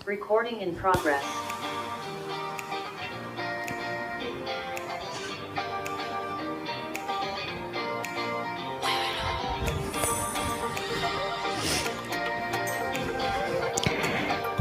Recording in progress.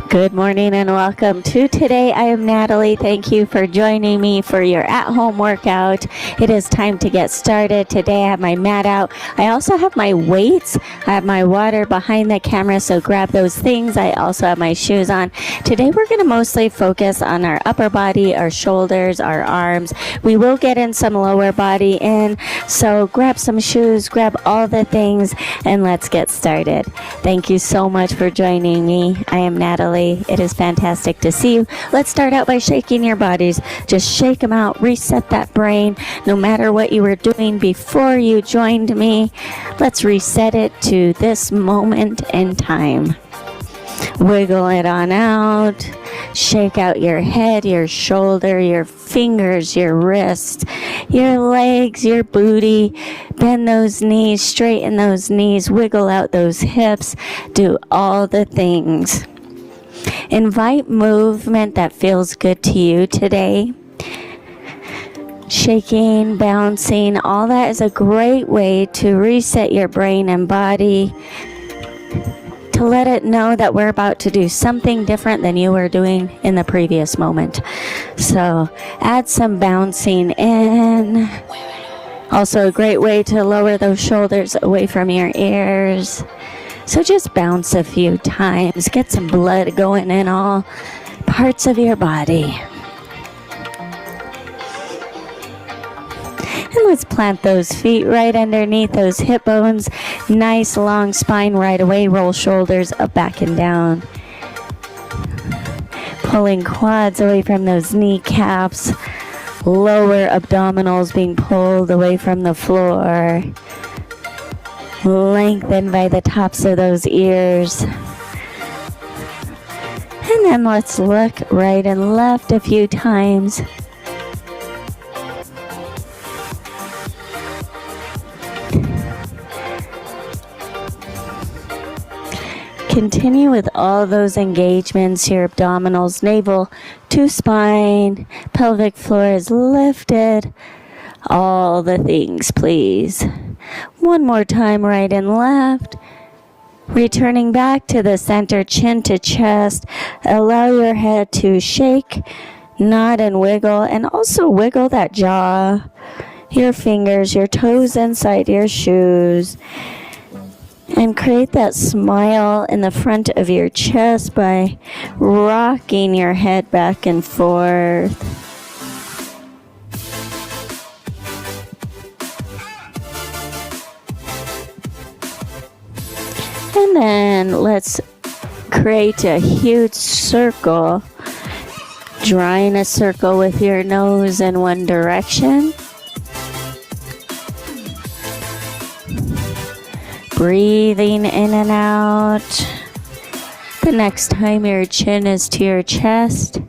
Good morning and welcome to Today. I am Natalie. Thank you for joining me for your at-home workout. It is time to get started. Today I have my mat out. I also have my weights. I have my water behind the camera, so grab those things. I also have my shoes on. Today we're going to mostly focus on our upper body, our shoulders, our arms. We will get in some lower body in, so grab some shoes, grab all the things, and let's get started. Thank you so much for joining me. I am Natalie. It is fantastic to see you. Let's start out by shaking your bodies. Just shake them out, reset that brain. No matter what you were doing before you joined me, let's reset it to this moment in time. Wiggle it on out. Shake out your head, your shoulder, your fingers, your wrists, your legs, your booty. Bend those knees, straighten those knees, wiggle out those hips. Do all the things. Invite movement that feels good to you today. Shaking, bouncing, all that is a great way to reset your brain and body, to let it know that we're about to do something different than you were doing in the previous moment. So add some bouncing in. Also a great way to lower those shoulders away from your ears. So just bounce a few times. Get some blood going in all parts of your body. And let's plant those feet right underneath those hip bones. Nice long spine right away. Roll shoulders up, back, and down. Pulling quads away from those kneecaps. Lower abdominals being pulled away from the floor. Lengthen by the tops of those ears. And then let's look right and left a few times. Continue with all those engagements, your abdominals, navel to spine, pelvic floor is lifted. All the things, please. One more time, right and left. Returning back to the center, chin to chest. Allow your head to shake, nod, and wiggle. And also wiggle that jaw, your fingers, your toes inside your shoes. And create that smile in the front of your chest by rocking your head back and forth. And then let's create a huge circle. Drawing a circle with your nose in one direction. Breathing in and out. The next time your chin is to your chest.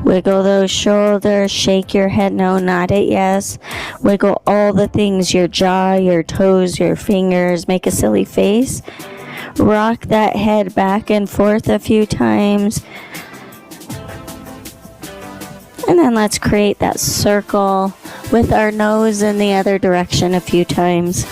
Wiggle those shoulders, shake your head, no, not it, yes. Wiggle all the things, your jaw, your toes, your fingers, make a silly face. Rock that head back and forth a few times. And then let's create that circle with our nose in the other direction a few times.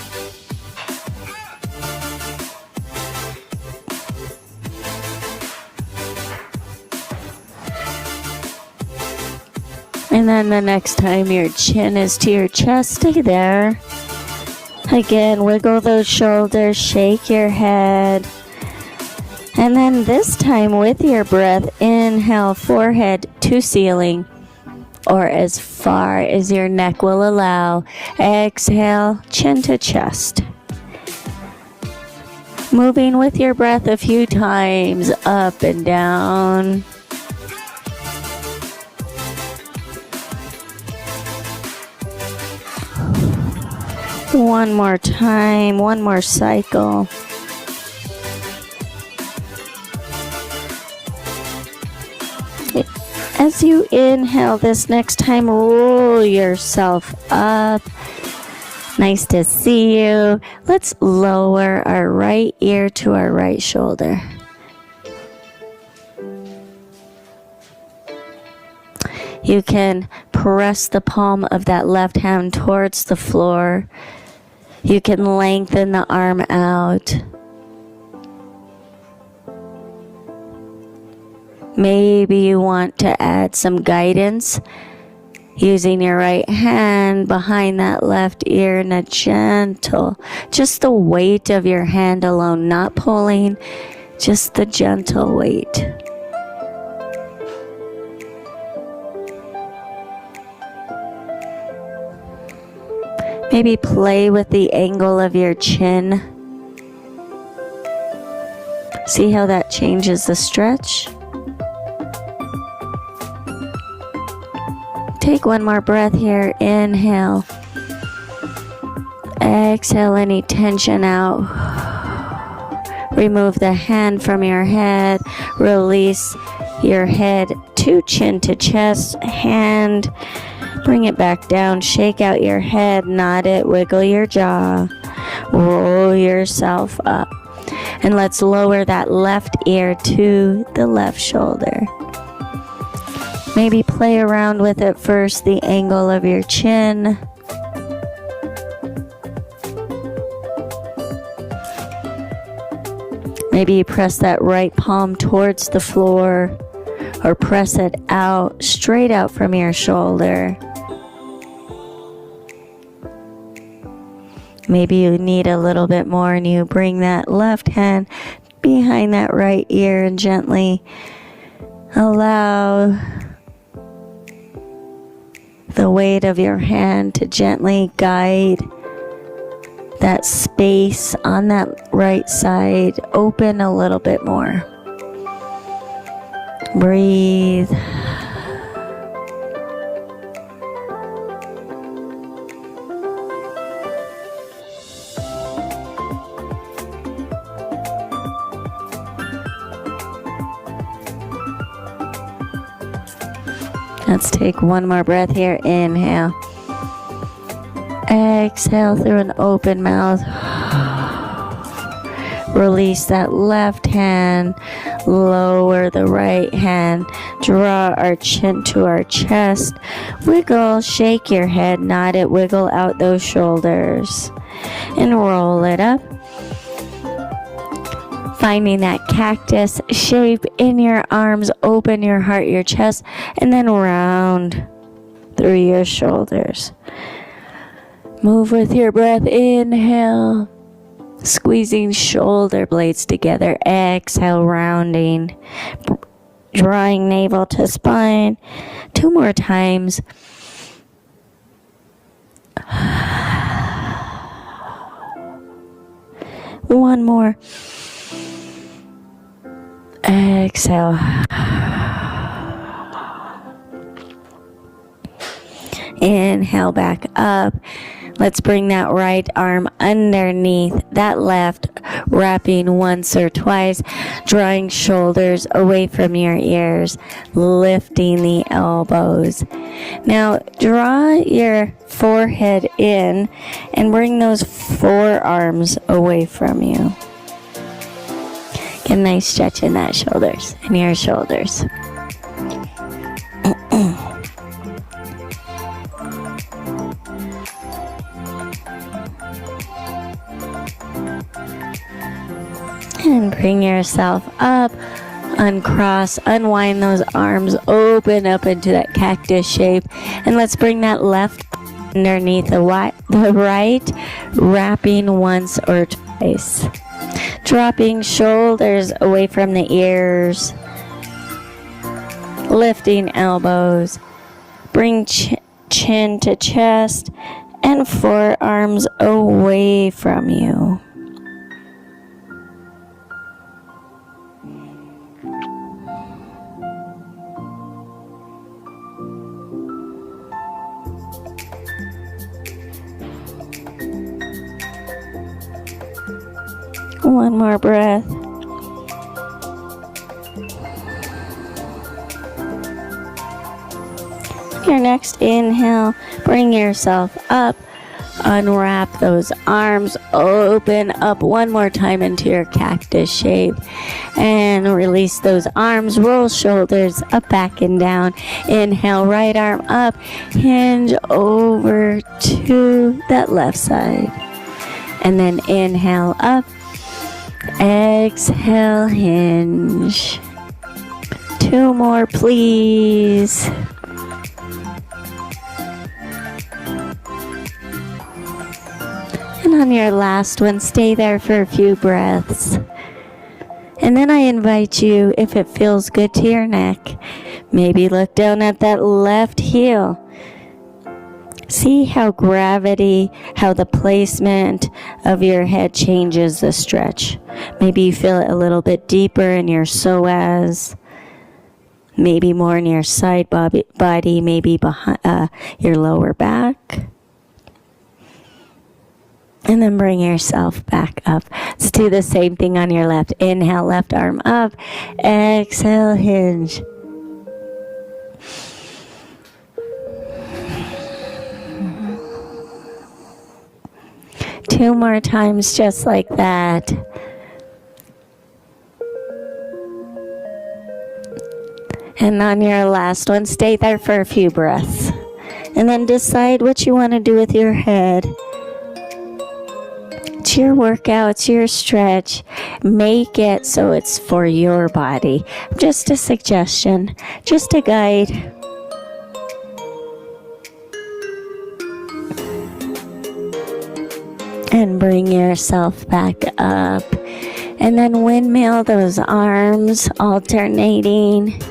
And then the next time your chin is to your chest, stay there. Again, wiggle those shoulders, shake your head. And then this time with your breath, inhale, forehead to ceiling, or as far as your neck will allow. Exhale, chin to chest. Moving with your breath a few times, up and down. One more time, one more cycle. As you inhale this next time, roll yourself up. Nice to see you. Let's lower our right ear to our right shoulder. You can press the palm of that left hand towards the floor. You can lengthen the arm out. Maybe you want to add some guidance using your right hand behind that left ear in a gentle, just the weight of your hand alone, not pulling, just the gentle weight. Maybe play with the angle of your chin. See how that changes the stretch? Take one more breath here. Inhale. Exhale any tension out. Remove the hand from your head. Release your head to chin to chest. Hand. Bring it back down. Shake out your head. Nod it. Wiggle your jaw. Roll yourself up. And let's lower that left ear to the left shoulder. Maybe play around with it first, the angle of your chin. Maybe you press that right palm towards the floor or press it out, straight out from your shoulder. Maybe you need a little bit more and you bring that left hand behind that right ear and gently allow the weight of your hand to gently guide that space on that right side. Open a little bit more. Breathe. Let's take one more breath here. Inhale. Exhale through an open mouth. Release that left hand. Lower the right hand. Draw our chin to our chest. Wiggle, shake your head, nod it, wiggle out those shoulders. And roll it up. Finding that cactus shape in your arms, open your heart, your chest, and then round through your shoulders. Move with your breath. Inhale, squeezing shoulder blades together. Exhale, rounding, drawing navel to spine. 2 more times. One more. Exhale. Inhale back up. Let's bring that right arm underneath that left, wrapping once or twice, drawing shoulders away from your ears, lifting the elbows. Now draw your forehead in and bring those forearms away from you. Get a nice stretch in that shoulders and your shoulders. And bring yourself up, uncross, unwind those arms, open up into that cactus shape. And let's bring that left underneath the right, wrapping once or twice. Dropping shoulders away from the ears, lifting elbows, bring chin to chest and forearms away from you. One more breath. Your next inhale, bring yourself up, unwrap those arms, open up one more time into your cactus shape, And release those arms, roll shoulders up, back, and down. Inhale, right arm up, hinge over to that left side. And then inhale up, exhale, hinge. 2 more, please. And on your last one, stay there for a few breaths. And then I invite you, if it feels good to your neck, maybe look down at that left heel. See how gravity, how the placement of your head changes the stretch. Maybe you feel it a little bit deeper in your psoas, maybe more in your side body, maybe behind your lower back. And then bring yourself back up. Let's do the same thing on your left. Inhale, left arm up. Exhale, hinge. Two more times just like that. And on your last one, stay there for a few breaths. And then decide what you want to do with your head. It's your workout, it's your stretch. Make it so it's for your body. Just a suggestion, just a guide. And bring yourself back up. And then windmill those arms, alternating.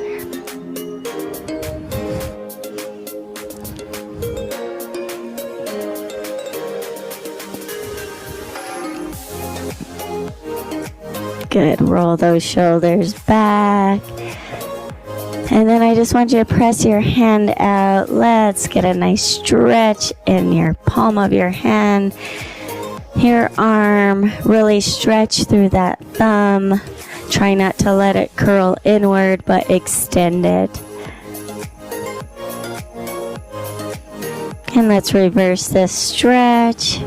Good. Roll those shoulders back. And then I just want you to press your hand out. Let's get a nice stretch in your palm of your hand. Your arm, really stretch through that thumb. Try not to let it curl inward, but extend it. And let's reverse this stretch.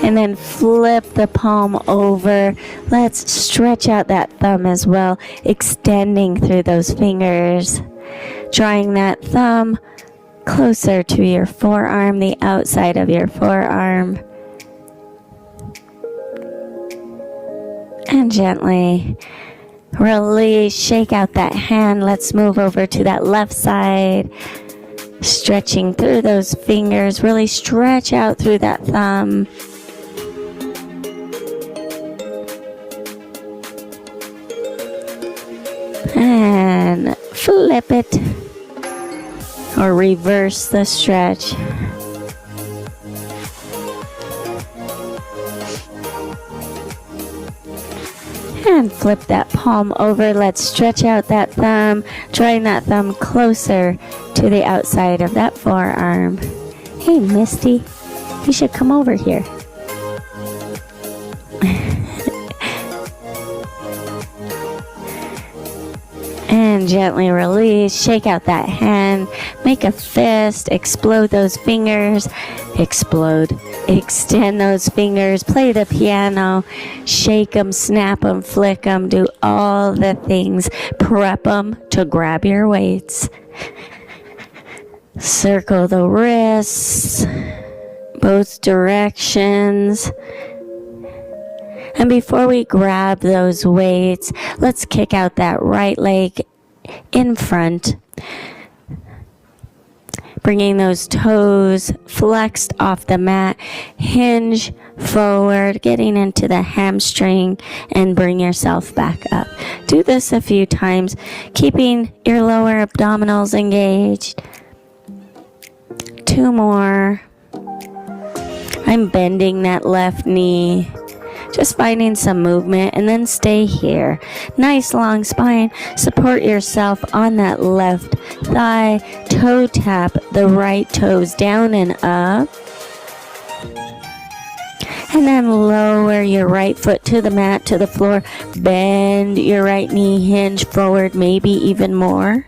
And then flip the palm over. Let's stretch out that thumb as well, extending through those fingers. Drawing that thumb closer to your forearm, the outside of your forearm. And gently release, shake out that hand. Let's move over to that left side. Stretching through those fingers. Really stretch out through that thumb. And flip it. Or reverse the stretch. And flip that palm over. Let's stretch out that thumb. Drawing that thumb closer to the outside of that forearm. Hey, Misty, you should come over here. And gently release, shake out that hand, make a fist, explode those fingers, extend those fingers, play the piano, shake them, snap them, flick them, do all the things, prep them to grab your weights. Circle the wrists, both directions. And before we grab those weights, let's kick out that right leg in front. Bringing those toes flexed off the mat. Hinge forward, getting into the hamstring, and bring yourself back up. Do this a few times, keeping your lower abdominals engaged. 2 more. I'm bending that left knee. Just finding some movement, and then stay here. Nice long spine. Support yourself on that left thigh. Toe tap the right toes down and up. And then lower your right foot to the mat, to the floor. Bend your right knee, hinge forward, maybe even more.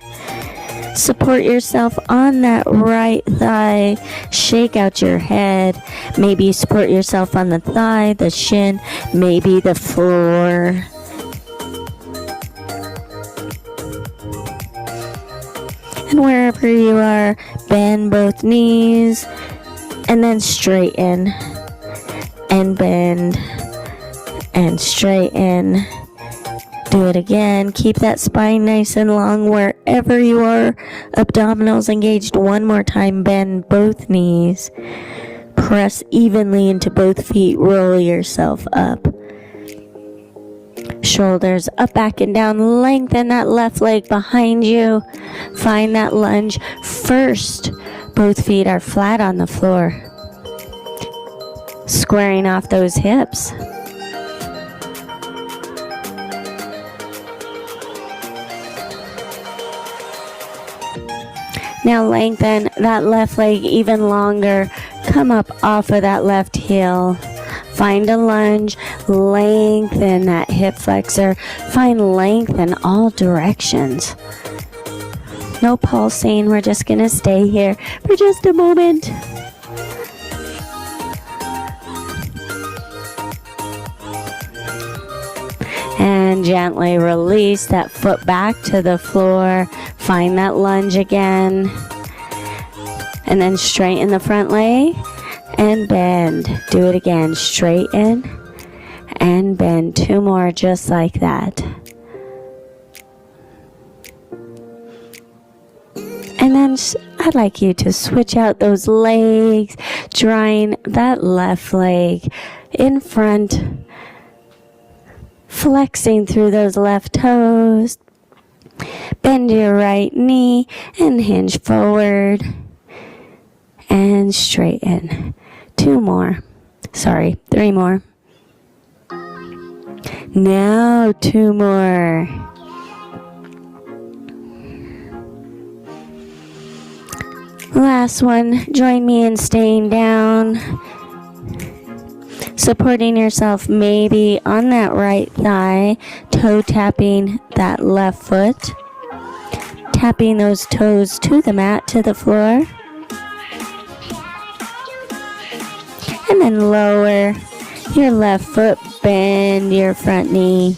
Support yourself on that right thigh. Shake out your head. Maybe support yourself on the thigh, the shin, maybe the floor. And wherever you are, bend both knees and then straighten and bend and straighten. Do it again. Keep that spine nice and long wherever you are. Abdominals engaged. One more time. Bend both knees. Press evenly into both feet. Roll yourself up. Shoulders up, back, and down. Lengthen that left leg behind you. Find that lunge. First, both feet are flat on the floor. Squaring off those hips. Now lengthen that left leg even longer. Come up off of that left heel. Find a lunge. Lengthen that hip flexor. Find length in all directions. No pulsing. We're just going to stay here for just a moment. And gently release that foot back to the floor. Find that lunge again. And then straighten the front leg and bend. Do it again. Straighten and bend. 2 more just like that. And then I'd like you to switch out those legs, drawing that left leg in front. Flexing through those left toes. Bend your right knee and hinge forward. And straighten. 2 more. 3 more. Now 2 more. Last one. Join me in staying down. Supporting yourself maybe on that right thigh, toe tapping that left foot, tapping those toes to the mat, to the floor, and then lower your left foot, bend your front knee,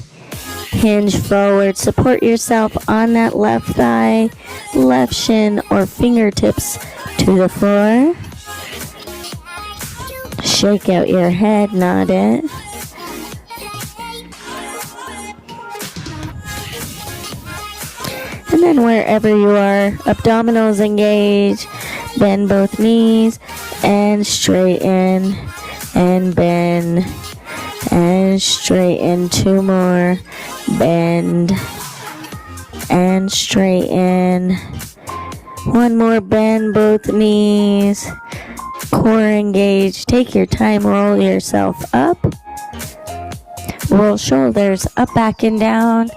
hinge forward, support yourself on that left thigh, left shin or fingertips to the floor. Shake out your head, nod it. And then wherever you are, abdominals engage, bend both knees, and straighten, and bend, and straighten. 2 more, bend, and straighten. 1 more, bend both knees. Core engaged. Take your time. Roll yourself up. Roll shoulders up, back, and down.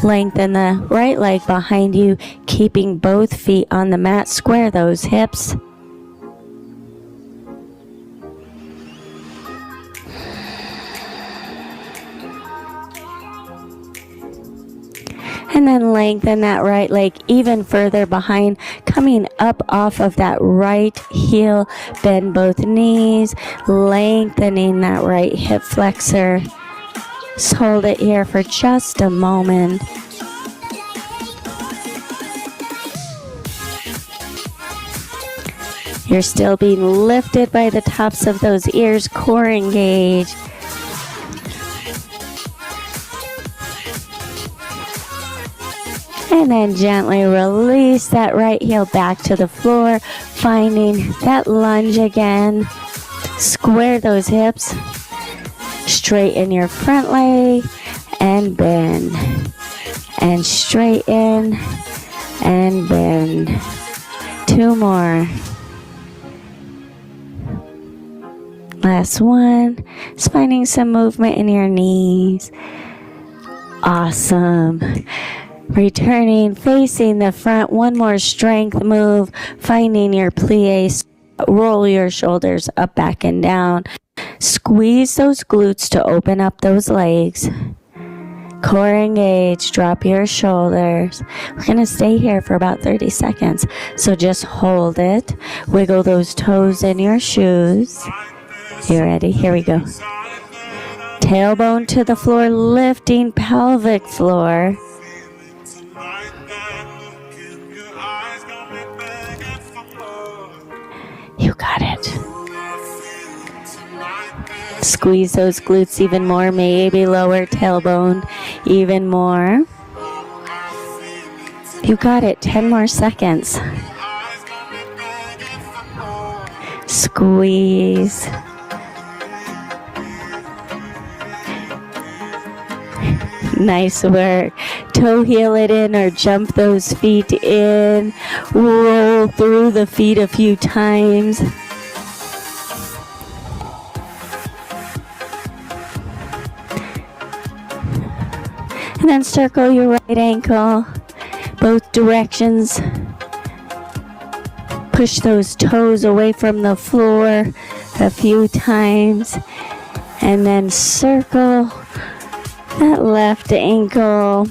Lengthen the right leg behind you, keeping both feet on the mat. Square those hips. And then lengthen that right leg even further behind, coming up off of that right heel. Bend both knees, lengthening that right hip flexor. Just hold it here for just a moment. You're still being lifted by the tops of those ears, core engaged. And then gently release that right heel back to the floor, finding that lunge again. Square those hips. Straighten your front leg and bend. And straighten and bend. 2 more. Last one. Just finding some movement in your knees. Awesome. Returning, facing the front. 1 more strength move. Finding your plie. Roll your shoulders up, back, and down. Squeeze those glutes to open up those legs. Core engaged. Drop your shoulders. We're going to stay here for about 30 seconds. So just hold it. Wiggle those toes in your shoes. You ready? Here we go. Tailbone to the floor, lifting pelvic floor. You got it. Squeeze those glutes even more, maybe lower tailbone even more. You got it. 10 more seconds. Squeeze. Nice work. Toe heel it in or jump those feet in. Roll through the feet a few times. And then circle your right ankle both directions. Push those toes away from the floor a few times. And then circle that left ankle.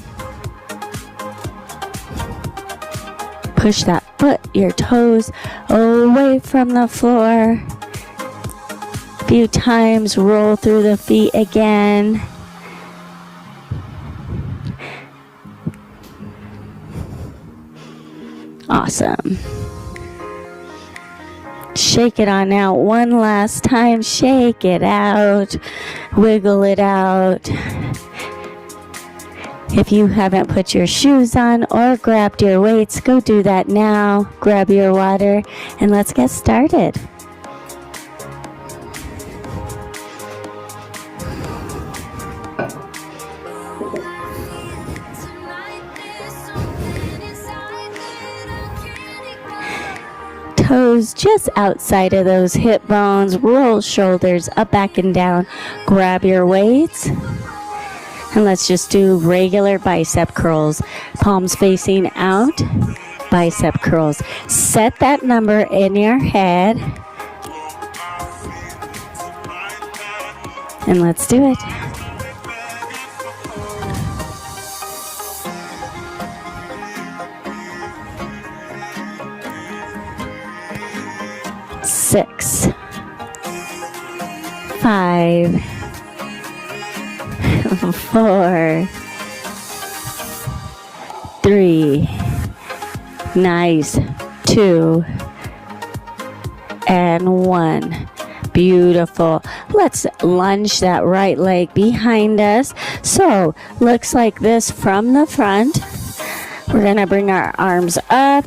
Push that foot, your toes away from the floor. A few times, roll through the feet again. Awesome. Shake it on out one last time. Shake it out. Wiggle it out. If you haven't put your shoes on or grabbed your weights, go do that now. Grab your water and let's get started. Toes just outside of those hip bones. Roll shoulders up, back, and down. Grab your weights. And let's just do regular bicep curls. Palms facing out. Bicep curls. Set that number in your head. And let's do it. Six, 5, 4, 3, nice, 2, and 1. Beautiful. Let's lunge that right leg behind us. So, looks like this from the front. We're going to bring our arms up.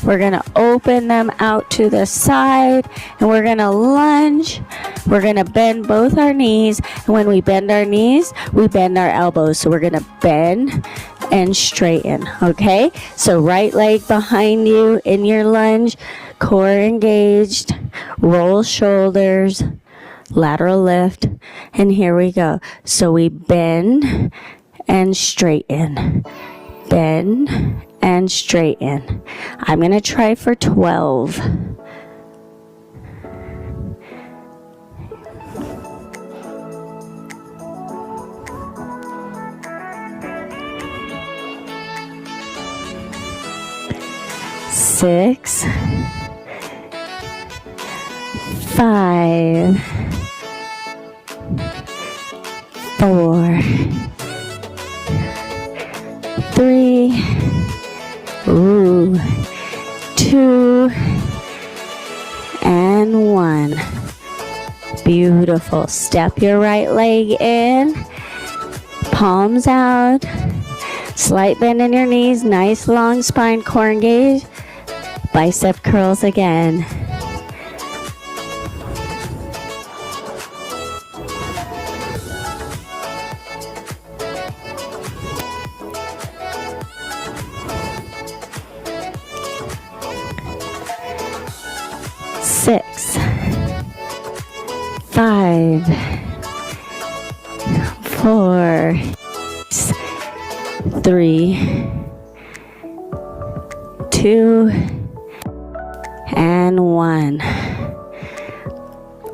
We're going to open them out to the side, and we're going to lunge. We're going to bend both our knees, and when we bend our knees, we bend our elbows. So we're going to bend and straighten, okay? So right leg behind you in your lunge, core engaged, roll shoulders, lateral lift, and here we go. So we bend and straighten. Bend and straighten. I'm going to try for 12. Six, 5, 4, 3, 2, and 1. Beautiful. Step your right leg in. Palms out. Slight bend in your knees. Nice long spine, core engaged. Bicep curls again. Six, 5, 4, 3, 2, and 1.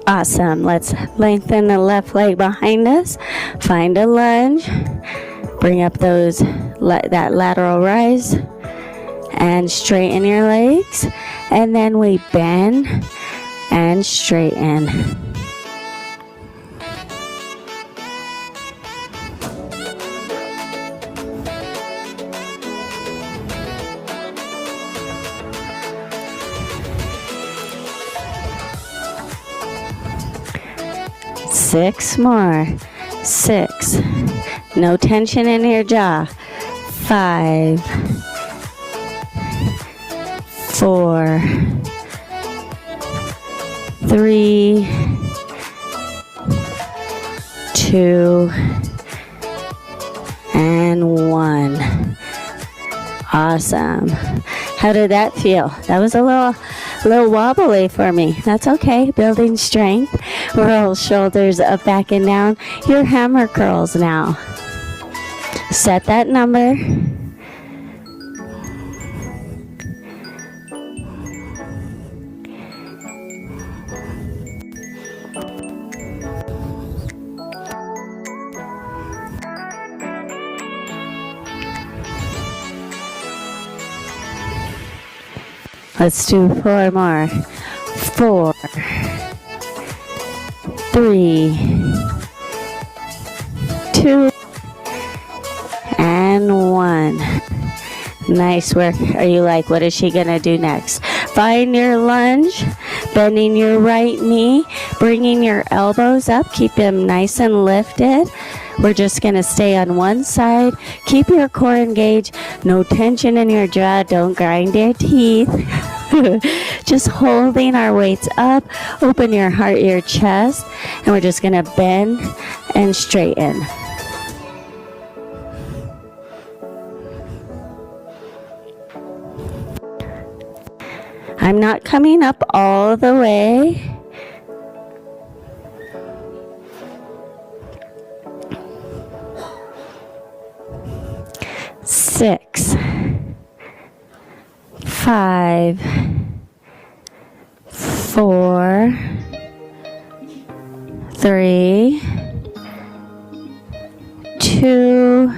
Awesome. Let's lengthen the left leg behind us. Find a lunge. Bring up that lateral rise and straighten your legs. And then we bend and straighten. Six more. 6. No tension in your jaw. 5, 4, 3, 2, and 1. Awesome. How did that feel? That was a little wobbly for me. That's okay. Building strength. Roll shoulders up, back, and down. Your hammer curls now. Set that number. Let's do 4 more. 4, 3, 2, and 1. Nice work. Are you like, what is she going to do next? Find your lunge, bending your right knee, bringing your elbows up. Keep them nice and lifted. We're just going to stay on one side. Keep your core engaged. No tension in your jaw. Don't grind your teeth. Just holding our weights up. Open your heart, your chest. And we're just going to bend and straighten. I'm not coming up all the way. Six, 5, 4, 3, 2,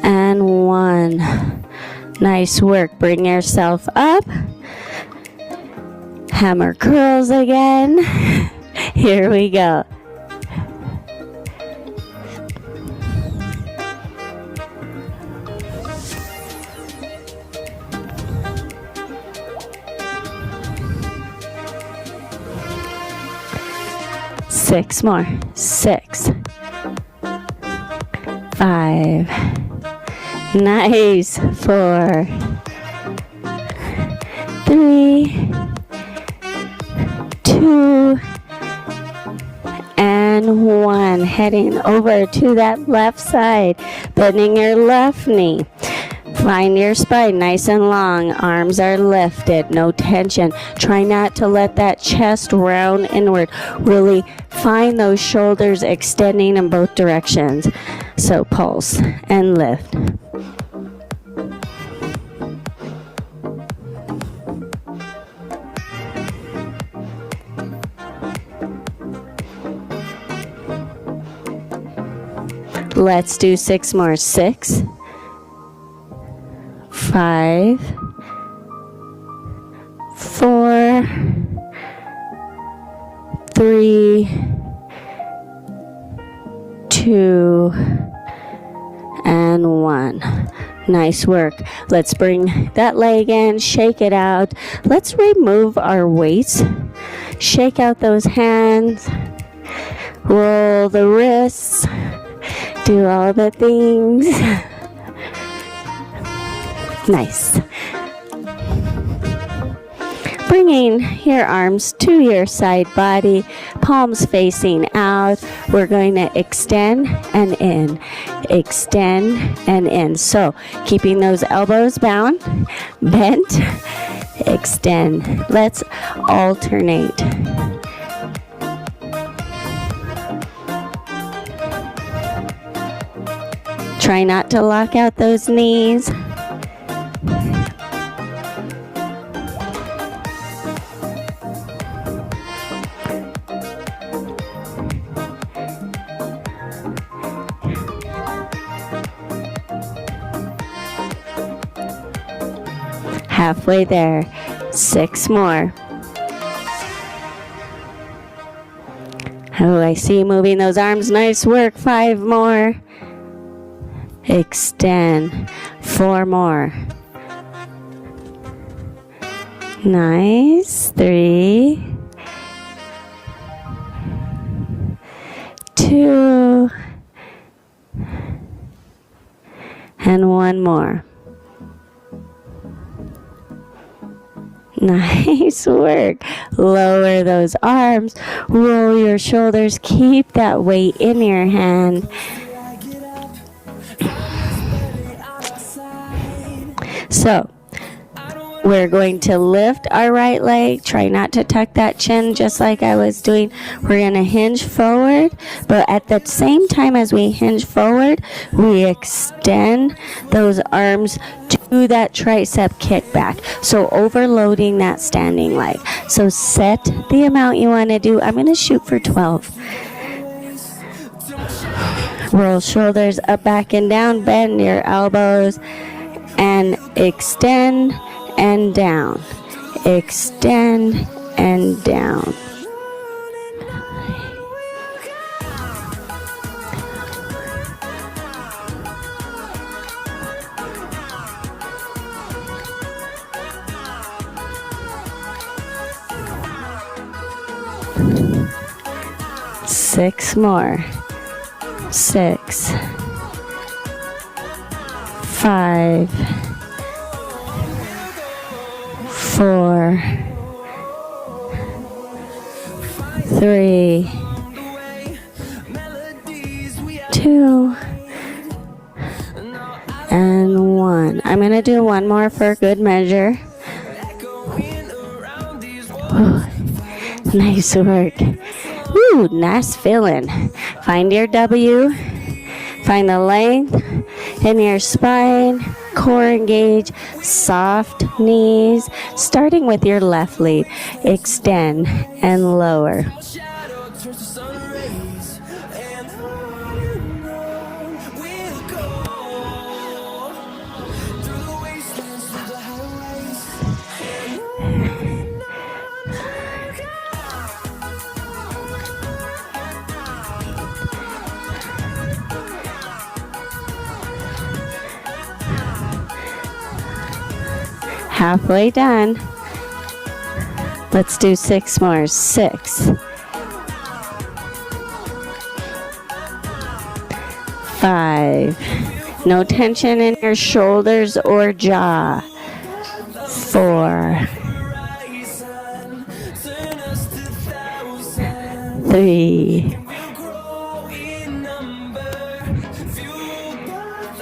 and 1. Nice work. Bring yourself up. Hammer curls again. Here we go. Six more. 6, 5. Nice. 4, 3, 2, and 1. Heading over to that left side. Bending your left knee. Find your spine nice and long. Arms are lifted. No tension. Try not to let that chest round inward. Really find those shoulders extending in both directions. So pulse and lift. Let's do 6 more. 6, 5, 4, 3, 2, and 1. Nice work. Let's bring that leg in, shake it out. Let's remove our weights. Shake out those hands. Roll the wrists. Do all the things. Nice. Bringing your arms to your side body, palms facing out. We're going to extend and in. Extend and in. So keeping those elbows bound, bent, extend. Let's alternate. Try not to lock out those knees. Halfway there. 6 more. Oh, I see you moving those arms. Nice work. 5 more. Extend. 4 more. Nice. 3, 2, and 1 more. Nice work. Lower those arms. Roll your shoulders. Keep that weight in your hand. So, we're going to lift our right leg. Try not to tuck that chin just like I was doing. We're going to hinge forward, but at the same time as we hinge forward, we extend those arms to that tricep kickback. So overloading that standing leg. So set the amount you want to do. I'm going to shoot for 12. Roll shoulders up, back, and down. Bend your elbows and extend and down. Extend and down. Six more. 6, 5, 4, 3, 2, and 1. I'm going to do one more for good measure. Ooh, nice work. Ooh, nice feeling. Find your W. Find the length in your spine. Core engage. Soft knees. Starting with your left lead. Extend and lower. Halfway done. Let's do 6 more. 6, 5. No tension in your shoulders or jaw. 4, 3,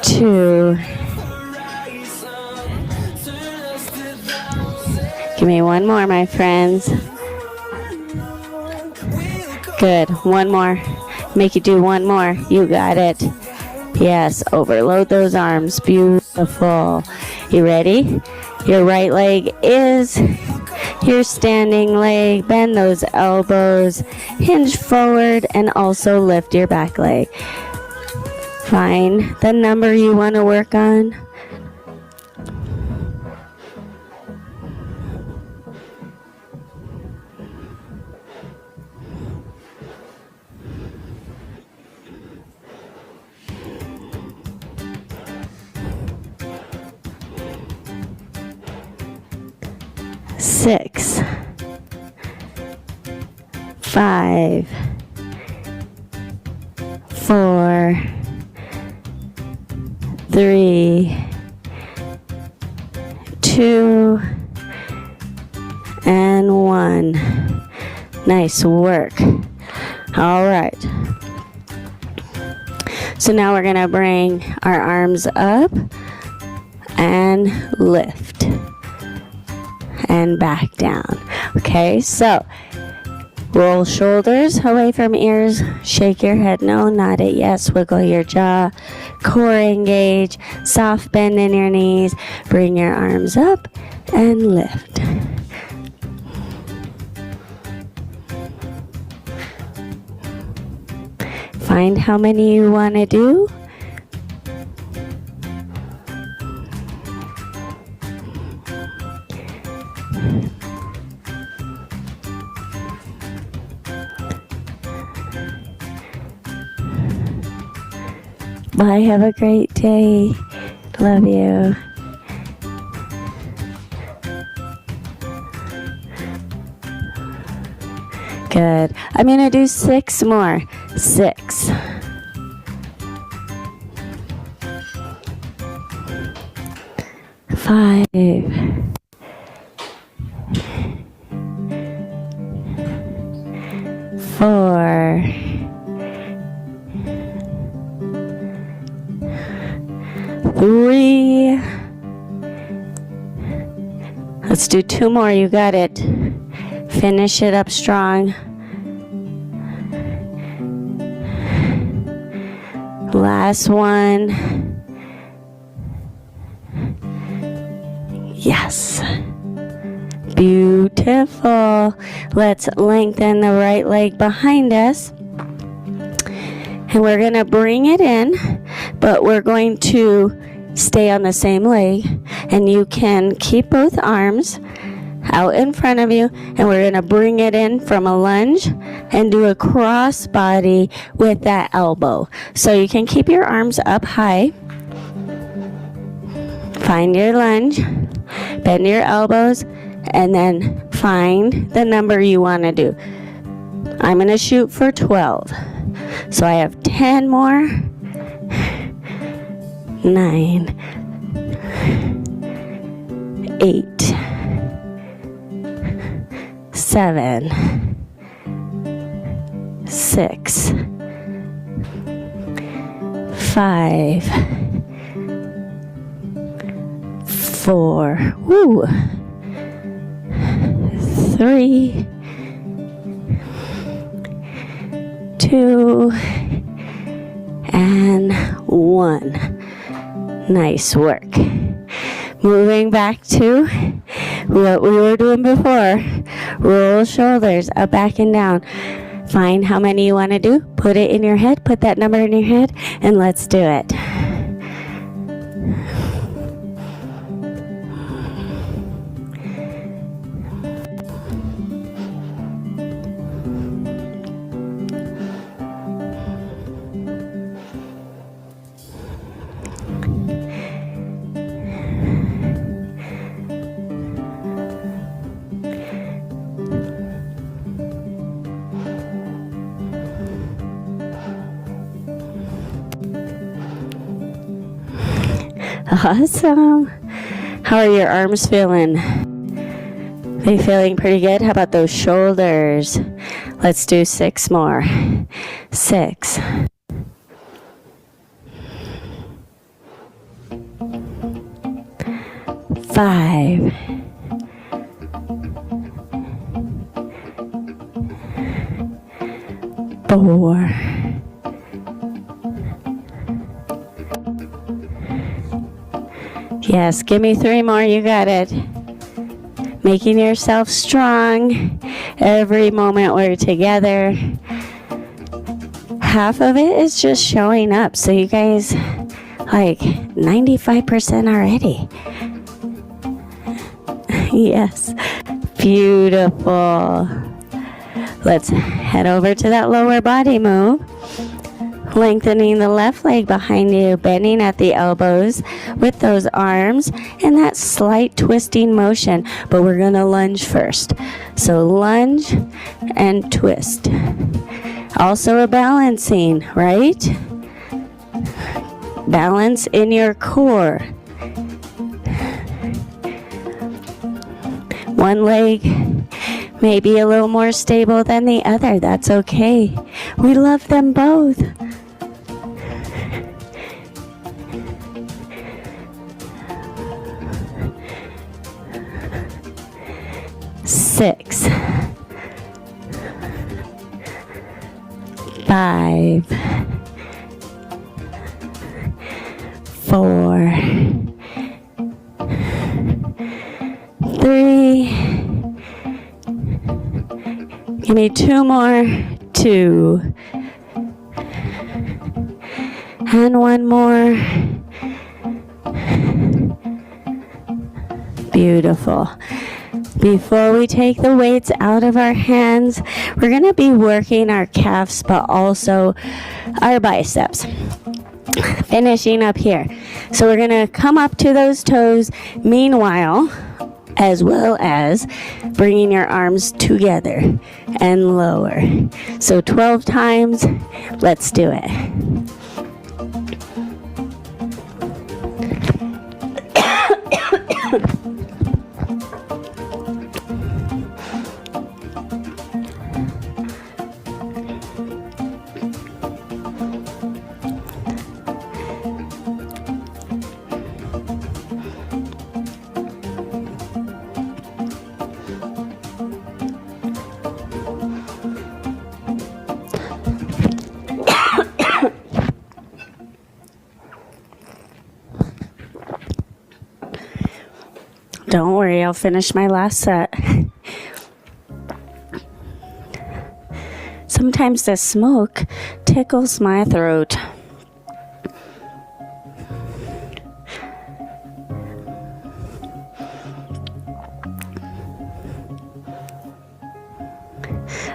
2. Give me one more, my friends. Good. One more. Make you do one more. You got it. Yes. Overload those arms. Beautiful. You ready? Your right leg is your standing leg. Bend those elbows. Hinge forward and also lift your back leg. Find the number you want to work on. Six, 5, 4, 3, 2, and 1. Nice work. All right. So now we're going to bring our arms up and lift. And back down. Okay, so roll shoulders away from ears. Shake your head no, nod it yes. Wiggle your jaw. Core engage. Soft bend in your knees. Bring your arms up and lift. Find how many you want to do. Bye. Have a great day. Love you. Good. I'm going to do 6 more. 6. 5. 4. 3. Let's do 2 more. You got it. Finish it up strong. Last one. Yes. Beautiful. Let's lengthen the right leg behind us. And we're going to bring it in, but we're going to stay on the same leg. And you can keep both arms out in front of you, and we're going to bring it in from a lunge and do a cross body with that elbow. So you can keep your arms up high. Find your lunge, bend your elbows, and then find the number you want to do. I'm going to shoot for 12. So I have 10 more. 9, 8, 7, 6, 5, 4, 3, 2, and 1. Nice work. Moving back to what we were doing before. Roll shoulders up, back, and down. Find how many you want to do. Put it in your head. Put that number in your head, and let's do it. Awesome. How are your arms feeling? They feeling pretty good? How about those shoulders? Let's do 6 more. 6. 5. 4. 'Yes, give me 3 more. You got it. Making yourself strong. Every moment we're together. Half of it is just showing up. So you guys, like 95% already. Yes. Beautiful. Let's head over to that lower body move. Lengthening the left leg behind you, bending at the elbows with those arms, and that slight twisting motion. But we're going to lunge first. So lunge and twist. Also a balancing, right? Balance in your core. One leg may be a little more stable than the other. That's okay. We love them both. Six, 5, 4, 3. Give me 2 more. 2. And 1 more. Beautiful. Before we take the weights out of our hands, we're going to be working our calves, but also our biceps. Finishing up here. So we're going to come up to those toes. Meanwhile, as well as bringing your arms together and lower. So 12 times. Let's do it. Don't worry, I'll finish my last set. Sometimes the smoke tickles my throat.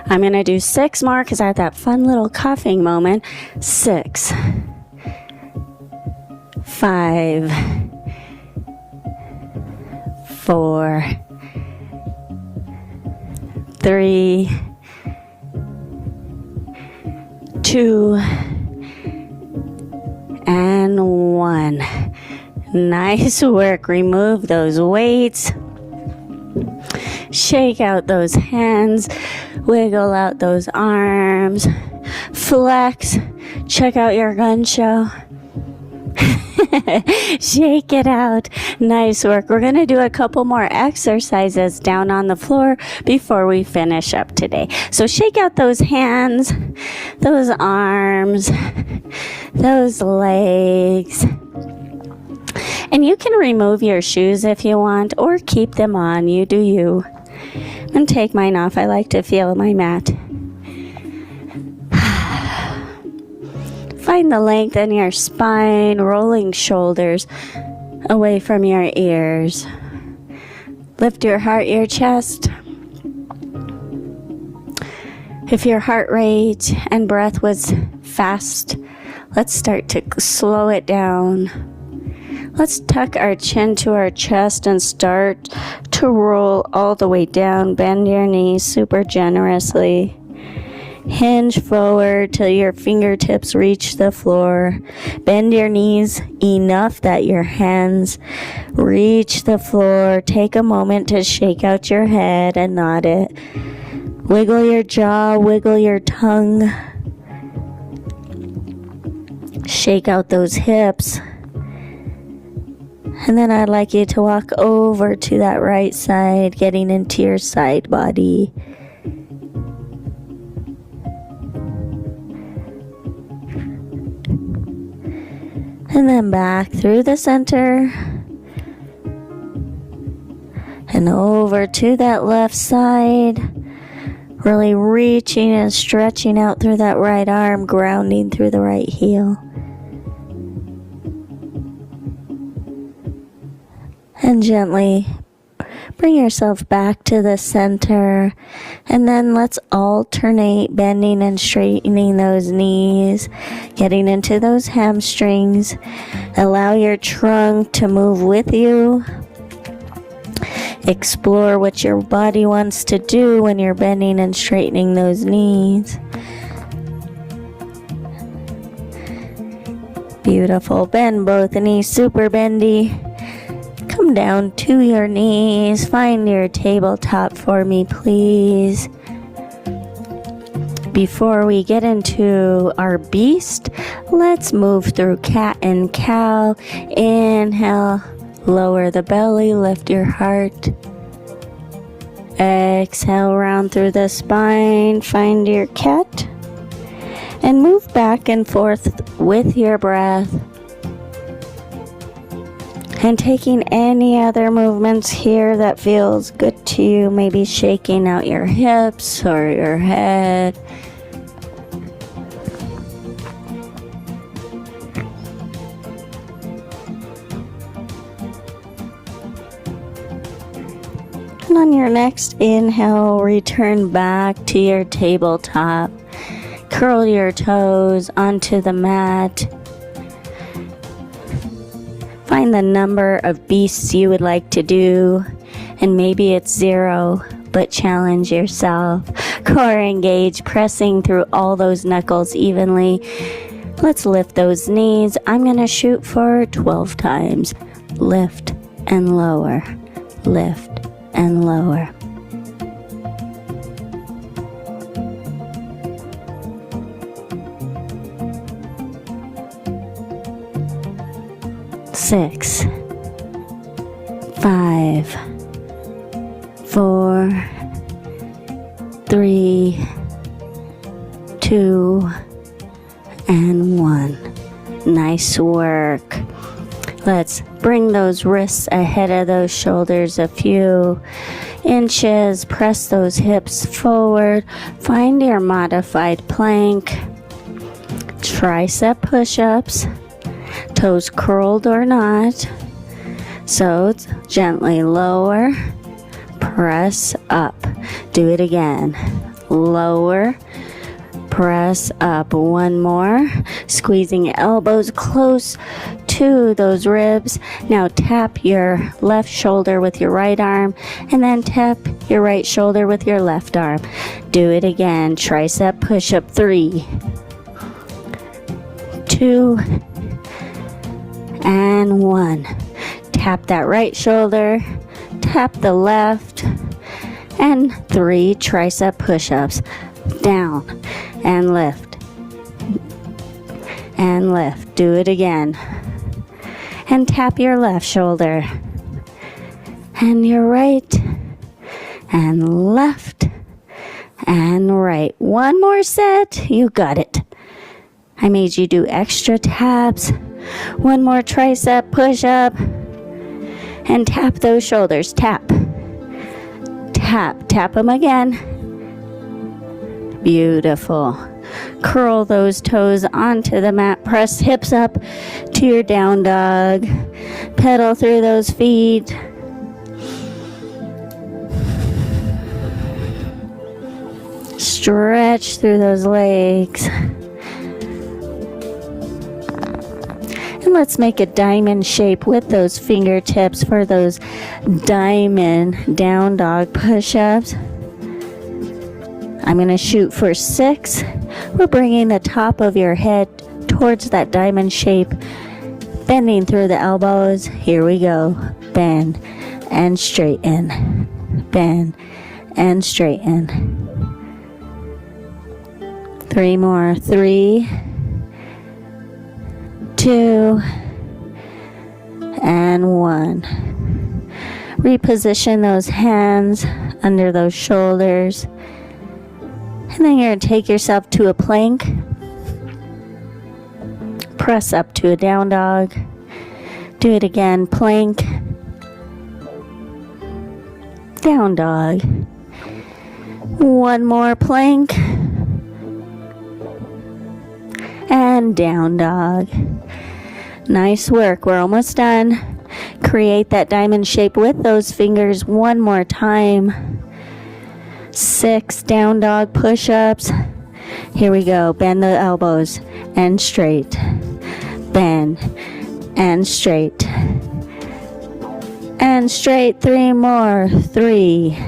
I'm going to do 6 more because I had that fun little coughing moment. 6, 5, 4, 3, 2, and 1. Nice work. Remove those weights. Shake out those hands. Wiggle out those arms. Flex. Check out your gun show. Shake it out. Nice work. We're going to do a couple more exercises down on the floor before we finish up today. So shake out those hands, those arms, those legs. And you can remove your shoes if you want or keep them on. You do you. And take mine off. I like to feel my mat. Find the length in your spine, rolling shoulders away from your ears. Lift your heart, your chest. If your heart rate and breath was fast, let's start to slow it down. Let's tuck our chin to our chest and start to roll all the way down. Bend your knees super generously. Hinge forward till your fingertips reach the floor. Bend your knees enough that your hands reach the floor. Take a moment to shake out your head and nod it. Wiggle your jaw, wiggle your tongue. Shake out those hips. And then I'd like you to walk over to that right side, getting into your side body. And then back through the center. And over to that left side. Really reaching and stretching out through that right arm, grounding through the right heel. And gently bring yourself back to the center. And then let's alternate bending and straightening those knees, getting into those hamstrings. Allow your trunk to move with you. Explore what your body wants to do when you're bending and straightening those knees. Beautiful. Bend both knees, super bendy. Come down to your knees. Find your tabletop for me, please. Before we get into our beast, let's move through cat and cow. Inhale, lower the belly, lift your heart. Exhale, round through the spine, find your cat. And move back and forth with your breath. And taking any other movements here that feels good to you, maybe shaking out your hips or your head. And on your next inhale, return back to your tabletop. Curl your toes onto the mat. Find the number of beasts you would like to do, and maybe it's 0, but challenge yourself. Core engage, pressing through all those knuckles evenly. Let's lift those knees. I'm going to shoot for 12 times. Lift and lower, lift and lower. 6, 5, 4, 3, 2, and 1. Nice work. Let's bring those wrists ahead of those shoulders a few inches. Press those hips forward. Find your modified plank. Tricep push-ups. Toes curled or not. So gently lower. Press up. Do it again. Lower. Press up. One more. Squeezing elbows close to those ribs. Now tap your left shoulder with your right arm, and then tap your right shoulder with your left arm. Do it again. Tricep push-up. 3, 2, and 1. Tap that right shoulder, tap the left, and 3 tricep push-ups. Down and lift and lift. Do it again. And tap your left shoulder and your right and left and right. One more set. You got it. I made you do extra taps. One more tricep push-up. And tap those shoulders. Tap. Tap. Tap them again. Beautiful. Curl those toes onto the mat. Press hips up to your down dog. Pedal through those feet. Stretch through those legs. And let's make a diamond shape with those fingertips for those diamond down dog push-ups. I'm going to shoot for 6. We're bringing the top of your head towards that diamond shape, bending through the elbows. Here we go. Bend and straighten. Bend and straighten. 3 more. 3, 2, and 1. Reposition those hands under those shoulders. And then you're going to take yourself to a plank. Press up to a down dog. Do it again. Plank. Down dog. One more plank. And down dog. Nice work. We're almost done. Create that diamond shape with those fingers one more time. 6 down dog push-ups. Here we go. Bend the elbows and straight. Bend and straight. And straight. 3 more. 3,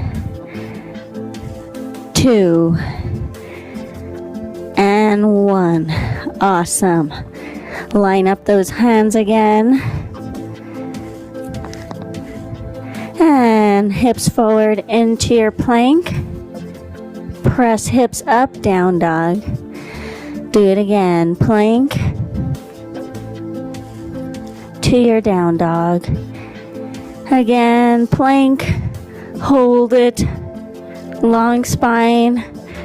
2, and 1. Awesome. Line up those hands again. And hips forward into your plank. Press hips up, down dog. Do it again. Plank to your down dog. Again, plank. Hold it. Long spine.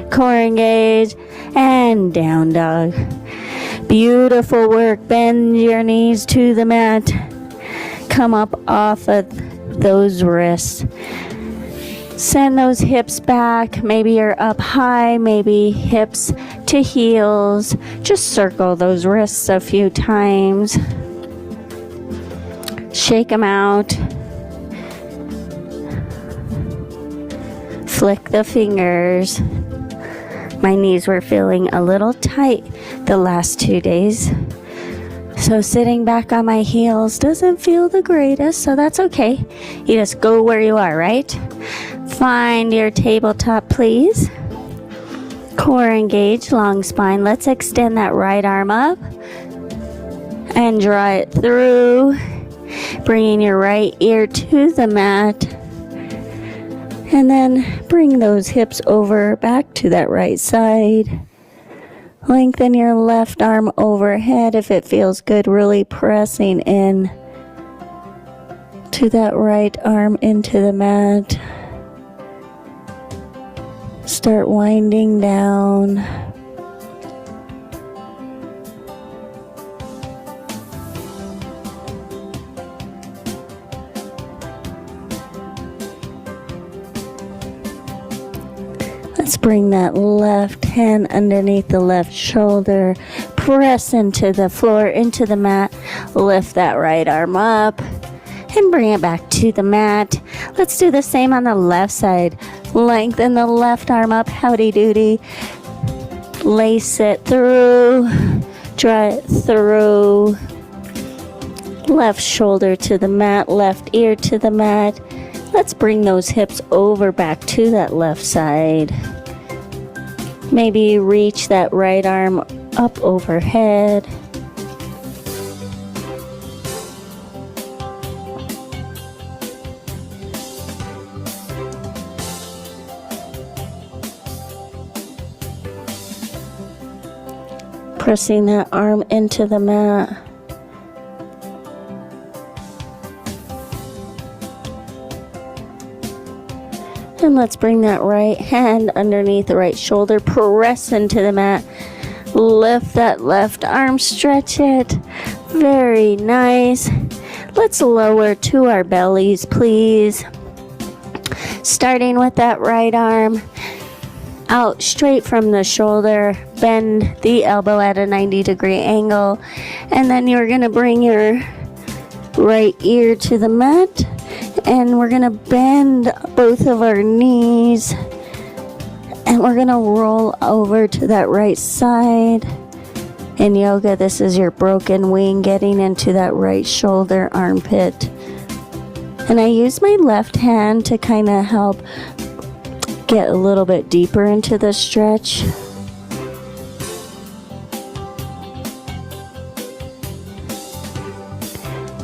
Core engage. And down dog. Beautiful work. Bend your knees to the mat. Come up off of those wrists. Send those hips back. Maybe you're up high, maybe hips to heels. Just circle those wrists a few times. Shake them out. Flick the fingers. My knees were feeling a little tight the last 2 days. So sitting back on my heels doesn't feel the greatest, so that's okay. You just go where you are, right? Find your tabletop, please. Core engaged, long spine. Let's extend that right arm up and draw it through, bringing your right ear to the mat. And then bring those hips over back to that right side. Lengthen your left arm overhead if it feels good, really pressing in to that right arm into the mat. Start winding down. Let's bring that left hand underneath the left shoulder. Press into the floor, into the mat. Lift that right arm up and bring it back to the mat. Let's do the same on the left side. Lengthen the left arm up, howdy doody. Lace it through, draw it through. Left shoulder to the mat, left ear to the mat. Let's bring those hips over back to that left side. Maybe reach that right arm up overhead. Pressing that arm into the mat. And let's bring that right hand underneath the right shoulder. Press into the mat. Lift that left arm. Stretch it. Very nice. Let's lower to our bellies, please. Starting with that right arm. Out straight from the shoulder. Bend the elbow at a 90-degree angle. And then you're going to bring your right ear to the mat. And we're going to bend both of our knees. And we're going to roll over to that right side. In yoga, this is your broken wing getting into that right shoulder armpit. And I use my left hand to kind of help get a little bit deeper into the stretch.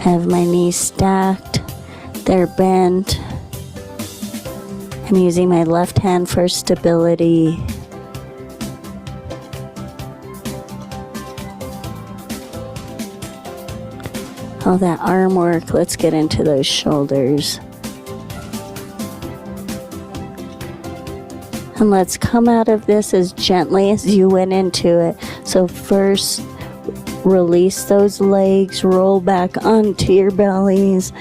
Have my knees stacked. They're bent. I'm using my left hand for stability. All that arm work, let's get into those shoulders. And let's come out of this as gently as you went into it. So first, release those legs, roll back onto your bellies.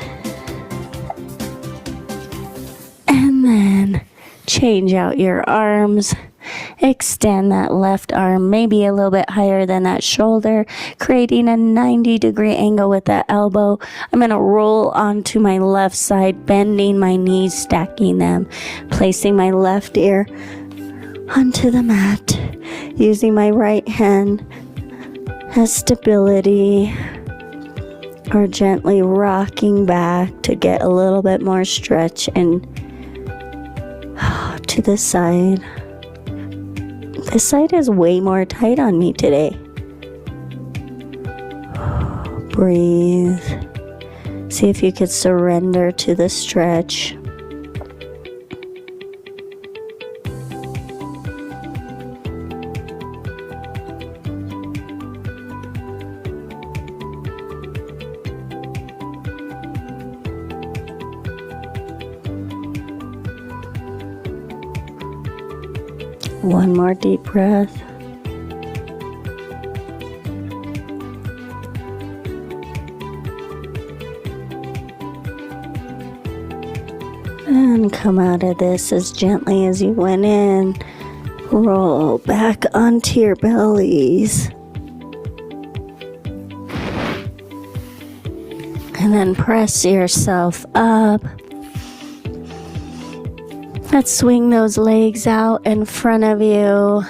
And then change out your arms. Extend that left arm maybe a little bit higher than that shoulder, creating a 90-degree angle with that elbow. I'm going to roll onto my left side, bending my knees, stacking them, placing my left ear onto the mat, using my right hand as stability, or gently rocking back to get a little bit more stretch and to the side. This side is way more tight on me today. Breathe. See if you could surrender to the stretch. One more deep breath. And come out of this as gently as you went in. Roll back onto your bellies. And then press yourself up. Let's swing those legs out in front of you.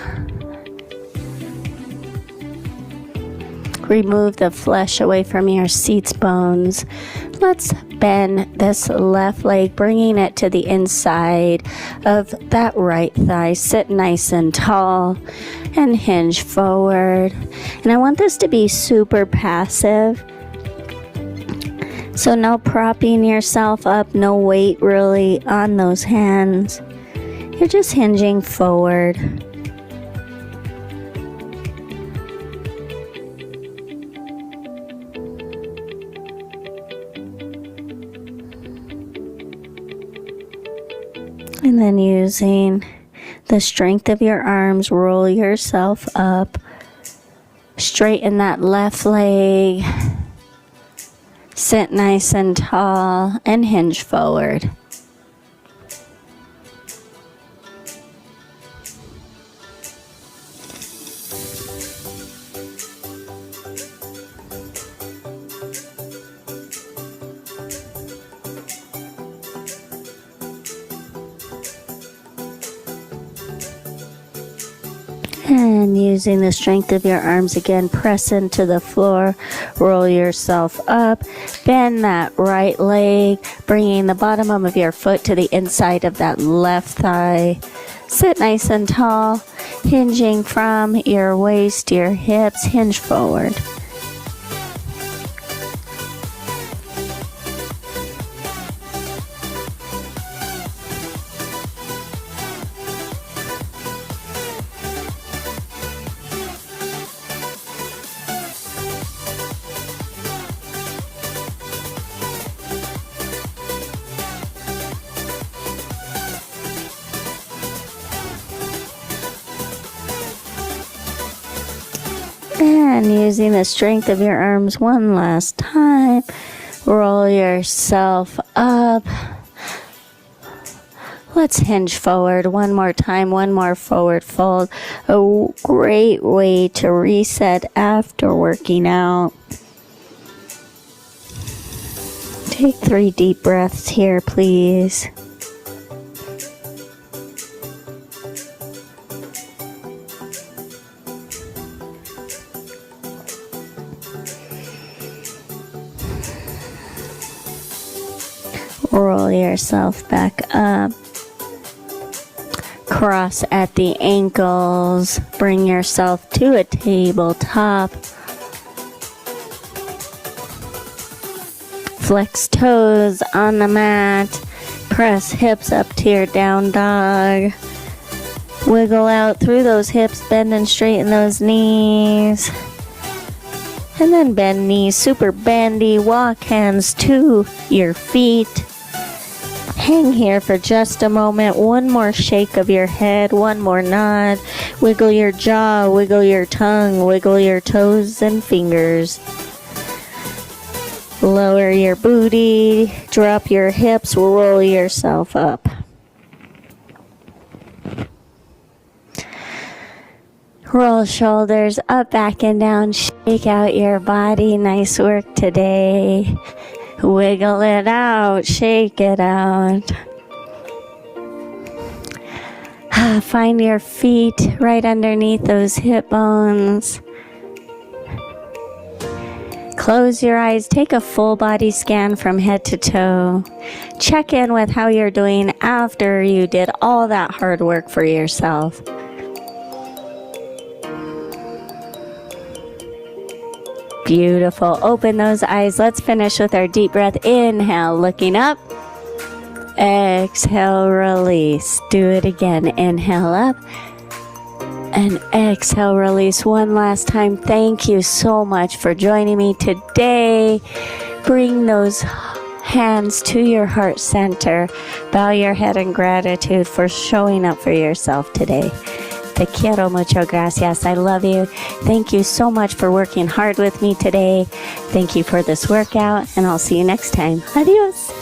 remove the flesh away from your seat's bones. Let's bend this left leg, bringing it to the inside of that right thigh. Sit nice and tall and hinge forward. And I want this to be super passive. So no propping yourself up, no weight really on those hands. You're just hinging forward. And then using the strength of your arms, roll yourself up. Straighten that left leg. Sit nice and tall and hinge forward. And using the strength of your arms again, press into the floor, roll yourself up, bend that right leg, bringing the bottom of your foot to the inside of that left thigh. Sit nice and tall, hinging from your waist to your hips, hinge forward. And using the strength of your arms one last time, roll yourself up. Let's hinge forward one more time, one more forward fold. A great way to reset after working out. Take 3 deep breaths here, please. Roll yourself back up. Cross at the ankles. Bring yourself to a tabletop. Flex toes on the mat. Press hips up to your down dog. Wiggle out through those hips. Bend and straighten those knees. And then bend knees, super bendy. Walk hands to your feet. Hang here for just a moment. One more shake of your head, one more nod. Wiggle your jaw, wiggle your tongue, wiggle your toes and fingers. Lower your booty, drop your hips, roll yourself up. Roll shoulders up, back, and down. Shake out your body. Nice work today. Wiggle it out, shake it out. Find your feet right underneath those hip bones. Close your eyes, take a full body scan from head to toe. Check in with how you're doing after you did all that hard work for yourself. Beautiful. Open those eyes. Let's finish with our deep breath. Inhale, looking up. Exhale, release. Do it again. Inhale up. And exhale, release one last time. Thank you so much for joining me today. Bring those hands to your heart center. Bow your head in gratitude for showing up for yourself today. Te quiero mucho, gracias. I love you. Thank you so much for working hard with me today. Thank you for this workout, and I'll see you next time. Adios.